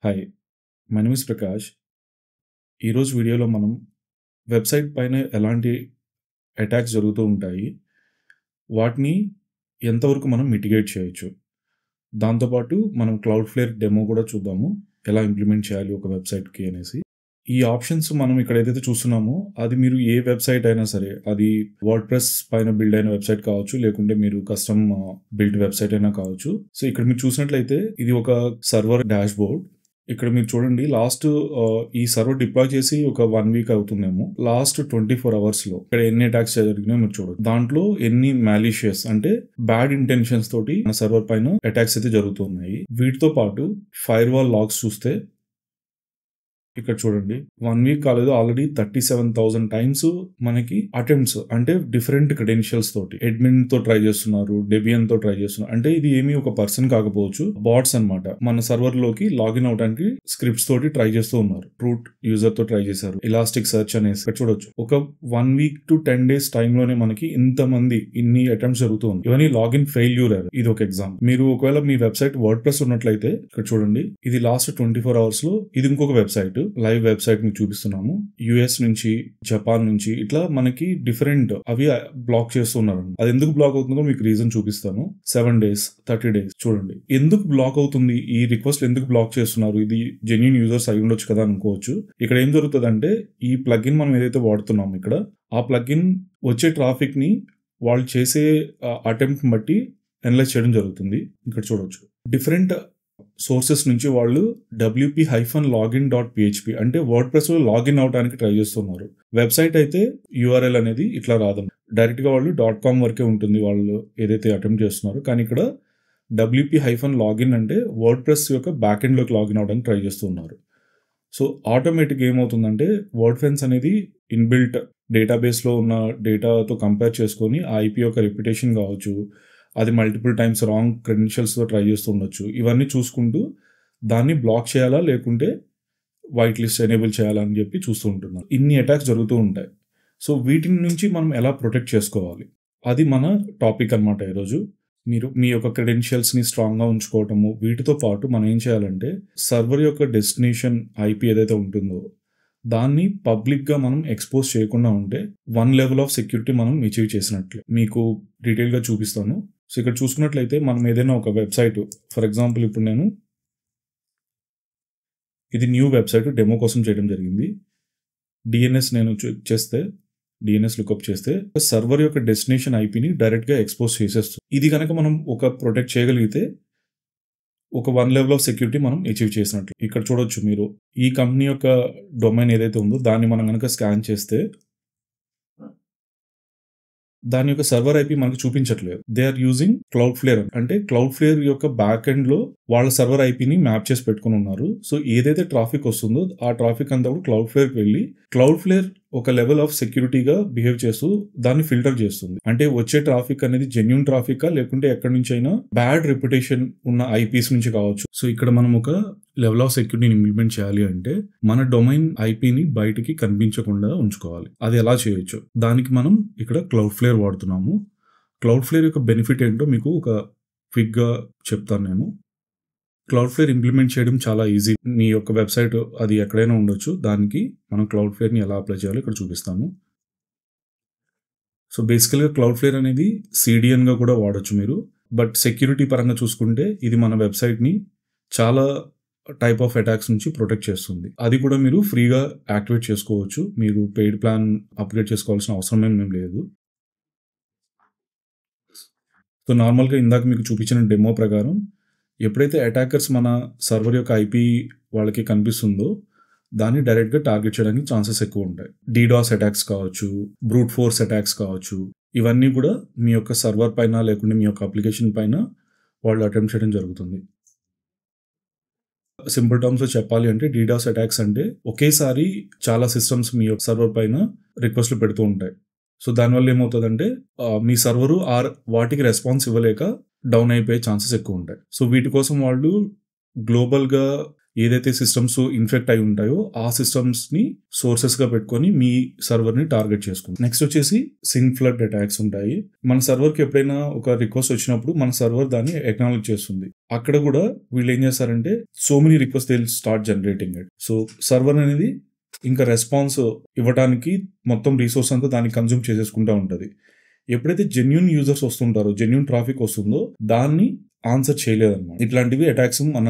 Hi, my name is Prakash. ఈరోజు వీడియోలో మనం వెబ్‌సైట్ పైన ఎలాంటి అటాక్స్ జరుగుతూ ఉంటాయి, వాటిని ఎంతవరకు మనం మిటిగేట్ చేయొచ్చు. దాంతో పాటు మనం క్లౌడ్‌ఫ్లేర్ డెమో కూడా చూద్దాము. ఎలా ఇంప్లిమెంట్ చేయాలి ఒక వెబ్‌సైట్‌కి అనేసి. ఈ ఆప్షన్స్ మనం ఇక్కడ ఏదైతే చూస్తున్నామో అది మీరు ఏ వెబ్‌సైట్ అయినా సరే, అది వర్డ్‌ప్రెస్ పైన బిల్డ్ అయిన వెబ్‌సైట్ కావచ్చు, లేకుంటే మీరు కస్టమ్ బిల్ట్ వెబ్‌సైట్ అయినా కావచ్చు. సో, ఇక్కడ మీరు చూసినట్లయితే ఇది ఒక సర్వర్ డాష్‌బోర్డ్. ఇక్కడ మీరు చూడండి ఈ సర్వర్ డిప్లాయ్ చేసి ఒక 1 వీక్ అవుతుందేమో. లాస్ట్ 24 అవర్స్‌లో ఇక్కడ ఎన్ని అటాక్స్ జరిగినాయో మీరు చూడొచ్చు. దాంట్లో ఎన్ని మాలిషియస్ అంటే బ్యాడ్ ఇంటెన్షన్స్ తోటి మన సర్వర్ పైన అటాక్స్ అయితే జరుగుతున్నాయి. వీటితో పాటు ఫైర్‌వాల్ లాగ్స్ చూస్తే ఇక్కడ చూడండి 1 వీక్ కాలేదు, ఆల్రెడీ 37,000 టైమ్స్ మనకి అటెంప్ట్స్ అంటే డిఫరెంట్ క్రెడెన్షియల్స్ తోటి అడ్మిన్ తో ట్రై చేస్తున్నారు, డెబియన్ తో ట్రై చేస్తున్నారు. అంటే ఇది ఏమీ ఒక పర్సన్ కాకపోవచ్చు, బాట్స్ అన్నమాట. మన సర్వర్ లోకి లాగిన్ అవడానికి స్క్రిప్ట్స్ తోటి ట్రై చేస్తూ ఉన్నారు. రూట్ యూజర్ తో ట్రై చేశారు, ఎలాస్టిక్ సర్చ్ అనేసి ఇక్కడ చూడొచ్చు. ఒక 1 వీక్ టు 10 డేస్ టైమ్ లోనే మనకి ఇన్ని అటెంప్ట్స్ జరుగుతూ ఉంది. ఇవన్నీ లాగిన్ ఫెయిల్యూర్. ఇది ఒక ఎగ్జాంపుల్. మీరు ఒకవేళ మీ వెబ్సైట్ వర్డ్‌ప్రెస్ ఉన్నట్లయితే ఇక్కడ చూడండి, ఇది లాస్ట్ 24 అవర్స్ లో ఇది ఇంకొక వెబ్సైట్, లైవ్ వెబ్సైట్ మీకు చూపిస్తున్నాము. యుఎస్ నుంచి, జపాన్ నుంచి ఇట్లా మనకి డిఫరెంట్ అవి బ్లాక్ చేస్తున్నారు. అది ఎందుకు బ్లాక్ అవుతుందో మీకు రీజన్ చూపిస్తాను. 7 డేస్, 30 డేస్ చూడండి. ఎందుకు బ్లాక్ అవుతుంది, ఈ రిక్వెస్ట్ ఎందుకు బ్లాక్ చేస్తున్నారు, ఇది జెన్యూన్ యూజర్స్ అయి ఉండొచ్చు కదా అనుకోవచ్చు. ఇక్కడ ఏం జరుగుతుందంటే ఈ ప్లగిన్ మనం ఏదైతే వాడుతున్నాము ఇక్కడ, ఆ ప్లగిన్ వచ్చే ట్రాఫిక్ ని వాళ్ళు చేసే అటెంప్ట్ బట్టి అనలైజ్ చేయడం జరుగుతుంది. ఇక్కడ చూడొచ్చు డిఫరెంట్ సోర్సెస్ నుంచి వాళ్ళు wp-login.php అంటే వర్డ్‌ప్రెస్ లో లాగిన్ అవడానికి ట్రై చేస్తున్నారు. వెబ్సైట్ అయితే యూఆర్ఎల్ అనేది ఇట్లా రాదు, డైరెక్ట్ గా వాళ్ళు .com వరకే ఉంటుంది వాళ్ళు ఏదైతే అటెంప్ట్ చేస్తున్నారో. కానీ ఇక్కడ wp-login అంటే వర్డ్‌ప్రెస్ యొక్క బ్యాక్ ఎండ్ లోకి లాగిన్ అవడానికి ట్రై చేస్తున్నారు. సో ఆటోమేటిక్ ఏమవుతుందంటే వర్డ్‌ఫెన్స్ అనేది ఇన్‌బిల్ట్ డేటాబేస్ లో ఉన్న డేటాతో కంపేర్ చేసుకొని ఆ ఐపీ యొక్క రెప్యుటేషన్ కావచ్చు, అది మల్టిపుల్ టైమ్స్ రాంగ్ క్రెడెన్షియల్స్తో ట్రై చేస్తూ ఉండొచ్చు. ఇవన్నీ చూసుకుంటూ దాన్ని బ్లాక్ చేయాలా లేకుంటే వైట్ లిస్ట్ ఎనేబుల్ చేయాలా అని చెప్పి చూస్తూ ఉంటున్నారు. ఇన్ని అటాక్స్ జరుగుతూ ఉంటాయి. సో వీటి నుంచి మనం ఎలా ప్రొటెక్ట్ చేసుకోవాలి, అది మన టాపిక్ అన్నమాట ఈరోజు. మీరు మీ యొక్క క్రెడెన్షియల్స్ని స్ట్రాంగ్గా ఉంచుకోవటము, వీటితో పాటు మనం ఏం చేయాలంటే సర్వర్ యొక్క డెస్టినేషన్ ఐపీ ఏదైతే ఉంటుందో దాన్ని పబ్లిక్గా మనం ఎక్స్పోజ్ చేయకుండా ఉంటే 1 లెవెల్ ఆఫ్ సెక్యూరిటీ మనం అచీవ్ చేసినట్లే. మీకు డీటెయిల్గా చూపిస్తాను. సో ఇక్కడ చూసుకున్నట్లయితే మనం ఏదైనా ఒక వెబ్సైట్, ఫర్ ఎగ్జాంపుల్ ఇప్పుడు నేను ఇది న్యూ వెబ్సైట్ డెమో కోసం చేయడం జరిగింది. డిఎన్ఎస్ నేను చేస్తే, డిఎన్ఎస్ లుకప్ చేస్తే సర్వర్ యొక్క డెస్టినేషన్ ఐపీని డైరెక్ట్గా ఎక్స్పోజ్ చేసేస్తుంది. ఇది కనుక మనం ఒక ప్రొటెక్ట్ చేయగలిగితే ఒక 1 లెవెల్ ఆఫ్ సెక్యూరిటీ మనం అచీవ్ చేసినట్లు. ఇక్కడ చూడొచ్చు మీరు ఈ కంపెనీ యొక్క డొమైన్ ఏదైతే ఉందో దాన్ని మనం కనుక స్కాన్ చేస్తే దాని యొక్క సర్వర్ ఐపీ మనకు చూపించట్లేదు. దే ఆర్ యూజింగ్ క్లౌడ్‌ఫ్లేర్ అంటే క్లౌడ్‌ఫ్లేర్ యొక్క బ్యాక్ ఎండ్ లో వాళ్ళ సర్వర్ ఐపీని మ్యాప్ చేసి పెట్టుకుని ఉన్నారు. సో ఏదైతే ట్రాఫిక్ వస్తుందో ఆ ట్రాఫిక్ అంతా కూడా క్లౌడ్‌ఫ్లేర్కి వెళ్ళి క్లౌడ్‌ఫ్లేర్ ఒక లెవెల్ ఆఫ్ సెక్యూరిటీగా బిహేవ్ చేస్తూ దాన్ని ఫిల్టర్ చేస్తుంది. అంటే వచ్చే ట్రాఫిక్ అనేది జెన్యూన్ ట్రాఫికా లేకుంటే ఎక్కడి నుంచి అయినా బ్యాడ్ రెప్యుటేషన్ ఉన్న ఐపీస్ నుంచి కావచ్చు. సో ఇక్కడ మనం ఒక లెవెల్ ఆఫ్ సెక్యూరిటీని ఇంప్లిమెంట్ చేయాలి అంటే మన డొమైన్ ఐపీని బయటికి కనిపించకుండా ఉంచుకోవాలి. అది ఎలా చేయొచ్చు, దానికి మనం ఇక్కడ క్లౌడ్‌ఫ్లేర్ వాడుతున్నాము. క్లౌడ్‌ఫ్లేర్ యొక్క బెనిఫిట్ ఏంటో మీకు ఒక క్విక్గా చెప్తాను నేను. క్లౌడ్‌ఫ్లేర్ ఇంప్లిమెంట్ చేయడం చాలా ఈజీ. మీ యొక్క వెబ్సైట్ అది ఎక్కడైనా ఉండొచ్చు. దానికి మనం క్లౌడ్‌ఫ్లేర్‌ని ఎలా అప్లై చేయాలో ఇక్కడ చూపిస్తాను. సో బేసికల్గా క్లౌడ్‌ఫ్లేర్ అనేది సిడిఎన్గా కూడా వాడొచ్చు మీరు. బట్ సెక్యూరిటీ పరంగా చూసుకుంటే ఇది మన వెబ్సైట్ని చాలా టైప్ ఆఫ్ అటాక్స్ నుంచి ప్రొటెక్ట్ చేస్తుంది. అది కూడా మీరు ఫ్రీగా యాక్టివేట్ చేసుకోవచ్చు. మీరు పెయిడ్ ప్లాన్ అప్గ్రేడ్ చేసుకోవాల్సిన అవసరం ఏం లేదు. సో నార్మల్గా ఇందాక మీకు చూపించిన డెమో ప్రకారం ఎప్పుడైతే అటాకర్స్ మన సర్వర్ యొక్క ఐపీ వాళ్ళకి కనిపిస్తుందో దాన్ని డైరెక్ట్గా టార్గెట్ చేయడానికి ఛాన్సెస్ ఎక్కువ ఉంటాయి. డీడాస్ అటాక్స్ కావచ్చు, బ్రూట్ ఫోర్స్ అటాక్స్ కావచ్చు, ఇవన్నీ కూడా మీ యొక్క సర్వర్ పైన లేకుంటే మీ యొక్క అప్లికేషన్ పైన వాళ్ళు అటెంప్ట్ చేయడం జరుగుతుంది. సింపుల్ టర్మ్స్లో చెప్పాలి అంటే డీడాస్ అటాక్స్ అంటే ఒకేసారి చాలా సిస్టమ్స్ మీ యొక్క సర్వర్ పైన రిక్వెస్ట్లు పెడుతూ ఉంటాయి. సో దానివల్ల ఏమవుతుందంటే మీ సర్వరు వాటికి రెస్పాన్స్ ఇవ్వలేక డౌన్ అయిపోయే ఛాన్సెస్ ఎక్కువ ఉంటాయి. సో వీటి కోసం వాళ్ళు గ్లోబల్గా ఏదైతే సిస్టమ్స్ ఇన్ఫెక్ట్ అయి ఉంటాయో ఆ సిస్టమ్స్ని సోర్సెస్గా పెట్టుకొని మీ సర్వర్ని టార్గెట్ చేసుకుంటాం. నెక్స్ట్ వచ్చేసి సింక్ ఫ్లడ్ అటాక్స్ ఉంటాయి. మన సర్వర్కి ఎప్పుడైనా ఒక రిక్వెస్ట్ వచ్చినప్పుడు మన సర్వర్ దాన్ని ఎక్నాలెడ్జ్ చేస్తుంది. అక్కడ కూడా వీళ్ళు ఏం చేస్తారంటే so many request they will start generating it. So server అనేది ఇంకా రెస్పాన్స్ ఇవ్వడానికి మొత్తం రీసోర్స్ అంతా దాన్ని కన్జ్యూమ్ చేసేసుకుంటూ ఉంటుంది. ఎప్పుడైతే జెన్యూన్ యూజర్స్ వస్తుంటారో, జెన్యూన్ ట్రాఫిక్ వస్తుందో దాన్ని ఆన్సర్ చేయలేదన్నమాట. ఇట్లాంటివి అటాక్స్ మన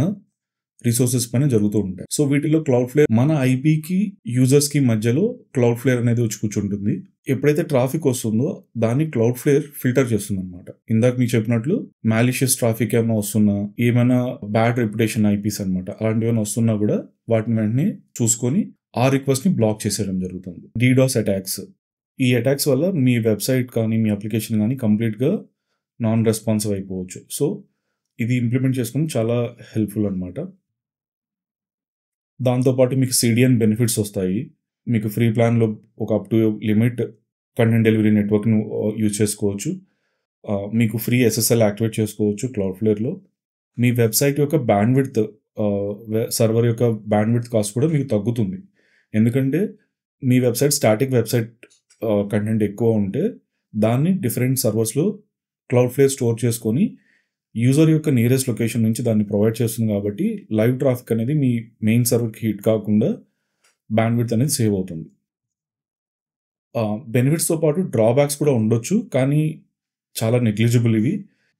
రిసోర్సెస్ పైన జరుగుతూ ఉంటాయి. సో వీటిలో క్లౌడ్ఫ్లేర్ మన ఐపీకి యూజర్స్కి మధ్యలో క్లౌడ్ఫ్లేర్ అనేది వచ్చి కూర్చుంటుంది. ఎప్పుడైతే ట్రాఫిక్ వస్తుందో దాన్ని క్లౌడ్ఫ్లేర్ ఫిల్టర్ చేస్తుంది అనమాట. ఇందాక మీకు చెప్పినట్లు మాలిషియస్ ట్రాఫిక్ ఏమైనా వస్తున్నా, ఏమైనా బ్యాడ్ రెప్యుటేషన్ ఐపీస్ అనమాట, అలాంటివి ఏమైనా వస్తున్నా కూడా వాటిని వెంటనే చూసుకొని ఆ రిక్వెస్ట్ని బ్లాక్ చేసేయడం జరుగుతుంది. DDoS attacks. ఈ అటాక్స్ వల్ల మీ వెబ్సైట్ కానీ మీ అప్లికేషన్ కానీ కంప్లీట్గా నాన్ రెస్పాన్సివ్ అయిపోవచ్చు. సో ఇది ఇంప్లిమెంట్ చేసుకుని చాలా హెల్ప్ఫుల్ అనమాట. దాంతోపాటు మీకు సిడిఎన్ బెనిఫిట్స్ వస్తాయి. మీకు ఫ్రీ ప్లాన్లో ఒక up to limit content delivery నెట్వర్క్ను యూజ్ చేసుకోవచ్చు. మీకు ఫ్రీ ఎస్ఎస్ఎల్ యాక్టివేట్ చేసుకోవచ్చు క్లౌడ్ఫ్లేర్లో. మీ వెబ్సైట్ యొక్క బ్యాండ్విడ్త్, సర్వర్ యొక్క బ్యాండ్విడ్త్ కాస్ట్ కూడా మీకు తగ్గుతుంది. ఎందుకంటే మీ వెబ్సైట్ స్టాటిక్ వెబ్సైట్ కంటెంట్ ఎక్కువ ఉంటే దాన్ని డిఫరెంట్ సర్వర్స్లో క్లౌడ్ఫ్లేర్ స్టోర్ చేసుకొని యూజర్ యొక్క నియరెస్ట్ లొకేషన్ నుంచి దాన్ని ప్రొవైడ్ చేస్తుంది. కాబట్టి లైవ్ ట్రాఫిక్ అనేది మీ మెయిన్ సర్వర్కి హిట్ కాకుండా బ్యాండ్విడ్త్ అనేది సేవ్ అవుతుంది. బెనిఫిట్స్తో పాటు డ్రాబ్యాక్స్ కూడా ఉండొచ్చు, కానీ చాలా నెగ్లిజిబుల్ ఇవి.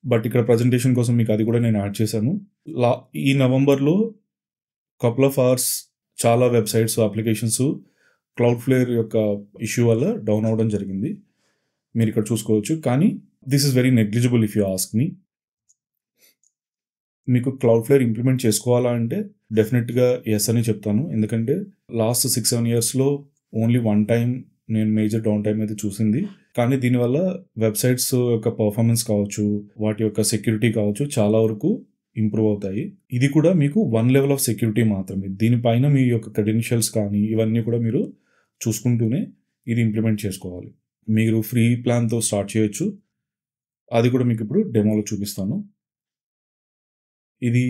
బట్ ఇక్కడ ప్రజెంటేషన్ కోసం మీకు అది కూడా నేను యాడ్ చేశాను. ఈ నవంబర్లో కపుల్ ఆఫ్ అవర్స్ చాలా వెబ్సైట్స్, అప్లికేషన్స్ క్లౌడ్ఫ్లేర్ యొక్క ఇష్యూ వల్ల డౌన్ అవ్వడం జరిగింది. మీరు ఇక్కడ చూసుకోవచ్చు. కానీ this is very negligible if you ask me. మీకు క్లౌడ్ఫ్లేర్ ఇంప్లిమెంట్ చేసుకోవాలా అంటే డెఫినెట్గా ఎస్ అని చెప్తాను. ఎందుకంటే లాస్ట్ 6-7 ఇయర్స్లో ఓన్లీ వన్ టైం నేను మేజర్ డౌన్ టైం అయితే చూసింది. కానీ దీనివల్ల వెబ్సైట్స్ యొక్క పర్ఫార్మెన్స్ కావచ్చు, వాటి యొక్క సెక్యూరిటీ కావచ్చు, చాలా వరకు ఇంప్రూవ్ అవుతాయి. ఇది కూడా మీకు వన్ లెవెల్ ఆఫ్ సెక్యూరిటీ మాత్రమే. దీనిపైన మీ యొక్క క్రెడెన్షియల్స్ కానీ ఇవన్నీ కూడా మీరు చూసుకుంటూనే ఇది ఇంప్లిమెంట్ చేసుకోవాలి. మీరు ఫ్రీ ప్లాన్తో స్టార్ట్ చేయొచ్చు. అది కూడా మీకు ఇప్పుడు డెమోలో చూపిస్తాను. ఇది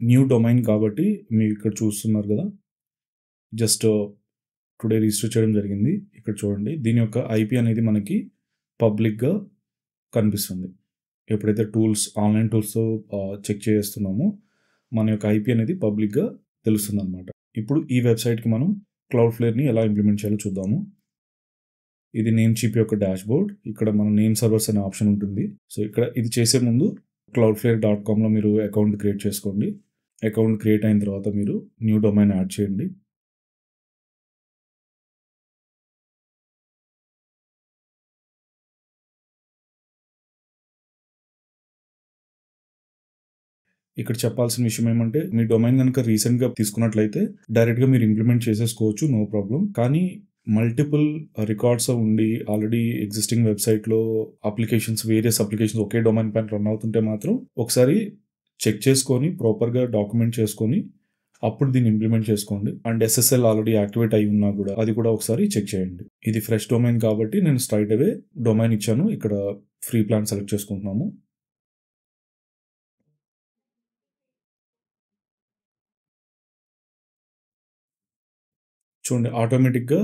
న్యూ డొమైన్ కాబట్టి మీరు ఇక్కడ చూస్తున్నారు కదా, జస్ట్ టుడే రిజిస్టర్ చేయడం జరిగింది. ఇక్కడ చూడండి, దీని యొక్క ఐపీ అనేది మనకి పబ్లిక్గా కనిపిస్తుంది. ఎప్పుడైతే ఆన్లైన్ టూల్స్తో చెక్ చేస్తున్నామో మన యొక్క ఐపీ అనేది పబ్లిక్గా తెలుస్తుంది అనమాట. ఇప్పుడు ఈ వెబ్సైట్కి మనం క్లౌడ్ఫ్లేర్ని ఎలా ఇంప్లిమెంట్ చేయాలో చూద్దాము. ఇది నేమ్చీప్ యొక్క డాష్బోర్డ్. ఇక్కడ మన నేమ్ సర్వర్స్ అనే ఆప్షన్ ఉంటుంది. సో ఇక్కడ ఇది చేసే ముందు cloudflare.comలో మీరు అకౌంట్ క్రియేట్ చేసుకోండి. అకౌంట్ క్రియేట్ అయిన తర్వాత మీరు న్యూ డొమైన్ యాడ్ చేయండి. ఇక్కడ చెప్పాల్సిన విషయం ఏమంటే, మీ డొమైన్ కనుక రీసెంట్గా తీసుకున్నట్లయితే డైరెక్ట్గా మీరు ఇంప్లిమెంట్ చేసేసుకోవచ్చు, నో ప్రాబ్లం. కానీ మల్టిపుల్ రికార్డ్స్ ఉండి ఆల్రెడీ ఎగ్జిస్టింగ్ వెబ్సైట్లో వేరియస్ అప్లికేషన్స్ ఒకే డొమైన్ పైన రన్ అవుతుంటే మాత్రం ఒకసారి చెక్ చేసుకొని ప్రాపర్గా డాక్యుమెంట్ చేసుకొని అప్పుడు దీన్ని ఇంప్లిమెంట్ చేసుకోండి. అండ్ ఎస్ఎస్ఎల్ ఆల్రెడీ యాక్టివేట్ అయి ఉన్నా కూడా అది కూడా ఒకసారి చెక్ చేయండి. ఇది ఫ్రెష్ డొమైన్ కాబట్టి నేను స్ట్రైట్ అవే డొమైన్ ఇచ్చాను. ఇక్కడ ఫ్రీ ప్లాన్ సెలెక్ట్ చేసుకుంటున్నాము. చూడండి, ఆటోమేటిక్గా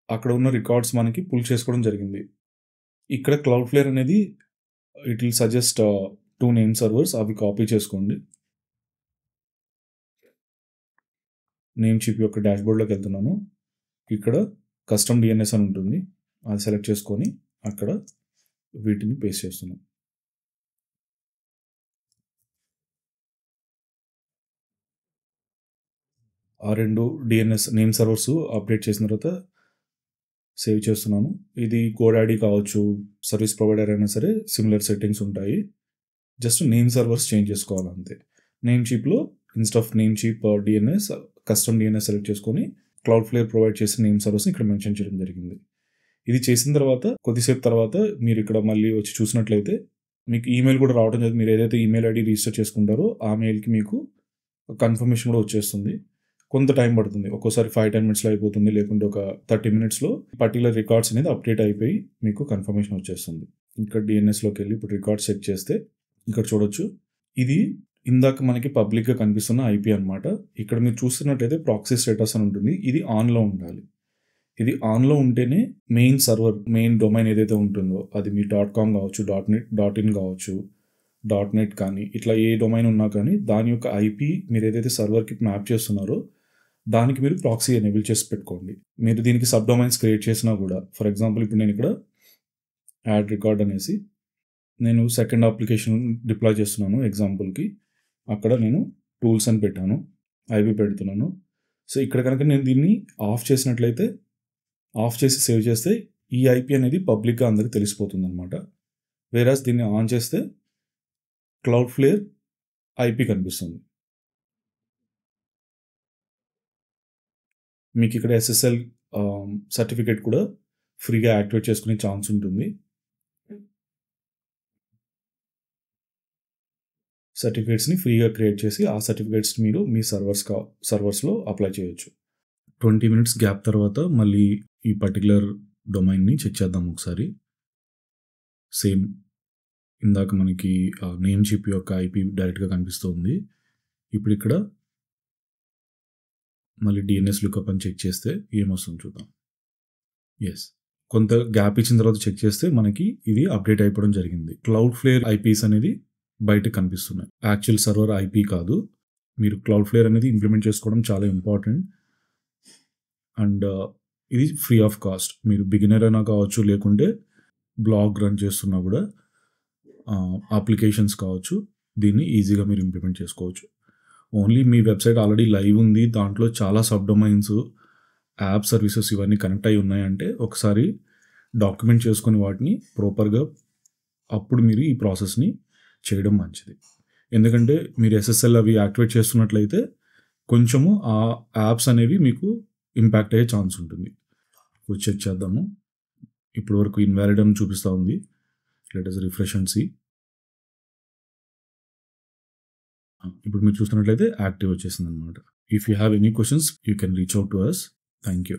అక్కడ ఉన్న రికార్డ్స్ మనకి పుల్ చేసుకోవడం జరిగింది. ఇక్కడ క్లౌడ్ఫ్లేర్ అనేది it will suggest 2 name servers, అవి కాపీ చేసుకోండి. నేమ్చీప్ యొక్క డాష్బోర్డ్లోకి వెళ్తున్నాను. ఇక్కడ కస్టమ్ డిఎన్ఎస్ అని ఉంటుంది, అది సెలెక్ట్ చేసుకొని అక్కడ వీటిని పేస్ట్ చేస్తున్నాం. ఆ 2 డిఎన్ఎస్ నేమ్ సర్వర్స్ అప్డేట్ చేసిన తర్వాత సేవ్ చేస్తున్నాను. ఇది గోడాడీ కావచ్చు, సర్వీస్ ప్రొవైడర్ అయినా సరే సిమిలర్ సెట్టింగ్స్ ఉంటాయి. జస్ట్ నేమ్ సర్వర్స్ చేంజ్ చేసుకోవాలి అంతే. నేమ్చీప్లో instead of Namecheap DNS custom DNS select చేసుకొని క్లౌడ్ఫ్లేర్ ప్రొవైడ్ చేసిన నేమ్ సర్వర్స్ని ఇక్కడ మెన్షన్ చేయడం జరిగింది. ఇది చేసిన తర్వాత కొద్దిసేపు తర్వాత మీరు ఇక్కడ మళ్ళీ వచ్చి చూసినట్లయితే మీకు ఈమెయిల్ కూడా రావడం జరిగింది. మీరు ఏదైతే ఈమెయిల్ ఐడి రిజిస్టర్ చేసుకుంటారో ఆ మెయిల్కి మీకు కన్ఫర్మేషన్ కూడా వచ్చేస్తుంది. కొంత టైం పడుతుంది, ఒక్కోసారి 5-10 మినిట్స్లో అయిపోతుంది, లేకుంటే ఒక 30 మినిట్స్లో పర్టికులర్ రికార్డ్స్ అనేది అప్డేట్ అయిపోయి మీకు కన్ఫర్మేషన్ వచ్చేస్తుంది. ఇక్కడ డిఎన్ఎస్లోకి వెళ్ళి ఇప్పుడు రికార్డ్స్ చెక్ చేస్తే ఇక్కడ చూడొచ్చు, ఇది ఇందాక మనకి పబ్లిక్‌గా కనిపిస్తున్న ఐపీ అనమాట. ఇక్కడ మీరు చూస్తున్నట్టయితే ప్రాక్సీ స్టేటస్ అని ఉంటుంది. ఇది ఆన్‌లో ఉండాలి. ఇది ఆన్‌లో ఉంటేనే మెయిన్ సర్వర్, మెయిన్ డొమైన్ ఏదైతే ఉంటుందో అది మీ .com కావచ్చు, .net, .in కావచ్చు, .net కానీ ఇట్లా ఏ డొమైన్ ఉన్నా కానీ దాని యొక్క ఐపీ మీరు ఏదైతే సర్వర్‌కి మ్యాప్ చేస్తున్నారో దానికి మీరు ప్రాక్సీ ఎనేబుల్ చేసి పెట్టుకోండి. మీరు దీనికి సబ్ డొమైన్స్ క్రియేట్ చేసినా కూడా ఫర్ ఎగ్జాంపుల్ ఇప్పుడు నేను ఇక్కడ యాడ్ రికార్డ్ అనేసి నేను సెకండ్ అప్లికేషన్ డిప్లాయ్ చేస్తున్నాను ఎగ్జాంపుల్‌కి. అక్కడ నేను టూల్స్ అని పెట్టాను. ఐపీ పెడుతున్నాను. సో, ఇక్కడ కనుక నేను దీన్ని ఆఫ్ చేసినట్లయితే ఆఫ్ చేసి సేవ్ చేస్తే ఈ ఐపీ అనేది పబ్లిక్‌గా అందరికి తెలిసిపోతుందనమాట. వేరాజ్ దీన్ని ఆన్ చేస్తే క్లౌడ్‌ఫ్లేర్ ఐపీ కనిపిస్తుంది. మీకు ఇక్కడ ఎస్ఎస్ఎల్ సర్టిఫికేట్ కూడా ఫ్రీగా యాక్టివేట్ చేసుకునే ఛాన్స్ ఉంటుంది. సర్టిఫికేట్స్‌ని ఫ్రీగా క్రియేట్ చేసి ఆ సర్టిఫికేట్స్‌ని మీరు మీ సర్వర్స్‌లో అప్లై చేయొచ్చు. 20 మినిట్స్ గ్యాప్ తర్వాత మళ్ళీ ఈ పర్టిక్యులర్ డొమైన్‌ని చెక్ చేద్దాం ఒకసారి. సేమ్ ఇందాక మనకి నేమ్ చిప్ యొక్క ఐపీ డైరెక్ట్‌గా కనిపిస్తుంది. ఇప్పుడు ఇక్కడ మళ్ళీ డీఎన్ఎస్ లుకప్ అని చెక్ చేస్తే ఏమొస్తుందో చూద్దాం. యెస్. కొంత గ్యాప్ ఇచ్చిన తర్వాత చెక్ చేస్తే మనకి ఇది అప్డేట్ అయిపోవడం జరిగింది. క్లౌడ్‌ఫ్లేర్ ఐపీస్ అనేది బయటకు కనిపిస్తున్నాయి. యాక్చువల్ సర్వర్ ఐపీ కాదు. మీరు క్లౌడ్‌ఫ్లేర్ అనేది ఇంప్లిమెంట్ చేసుకోవడం చాలా ఇంపార్టెంట్. అండ్ ఇది ఫ్రీ ఆఫ్ కాస్ట్. మీరు బిగినర్ అయినా కావచ్చు, లేకుంటే బ్లాగ్ రన్ చేస్తున్నా కూడా అప్లికేషన్స్ కావచ్చు, దీన్ని ఈజీగా మీరు ఇంప్లిమెంట్ చేసుకోవచ్చు. ఓన్లీ మీ వెబ్సైట్ ఆల్రెడీ లైవ్ ఉంది. దాంట్లో చాలా సబ్ డొమైన్స్, యాప్ సర్వీసెస్ ఇవన్నీ కనెక్ట్ అయి ఉన్నాయంటే ఒకసారి డాక్యుమెంట్ చేసుకొని వాటిని ప్రాపర్‌గా అప్పుడు మీరు ఈ ప్రాసెస్‌ని చేయడం మంచిది. ఎందుకంటే మీరు ఎస్ఎస్ఎల్ అవి యాక్టివేట్ చేస్తున్నట్లయితే కొంచెము ఆ యాప్స్ అనేవి మీకు ఇంపాక్ట్ అయ్యే ఛాన్స్ ఉంటుంది. ఇప్పుడు చెక్ చేద్దాము. ఇప్పటి వరకు ఇన్వాలిడ్ అని చూపిస్తా ఉంది. Let us refresh and see. ఇప్పుడు మీరు చూస్తున్నట్లయితే యాక్టివ్ వచ్చేసిందనమాట. If you have any questions you can reach out to us. Thank you.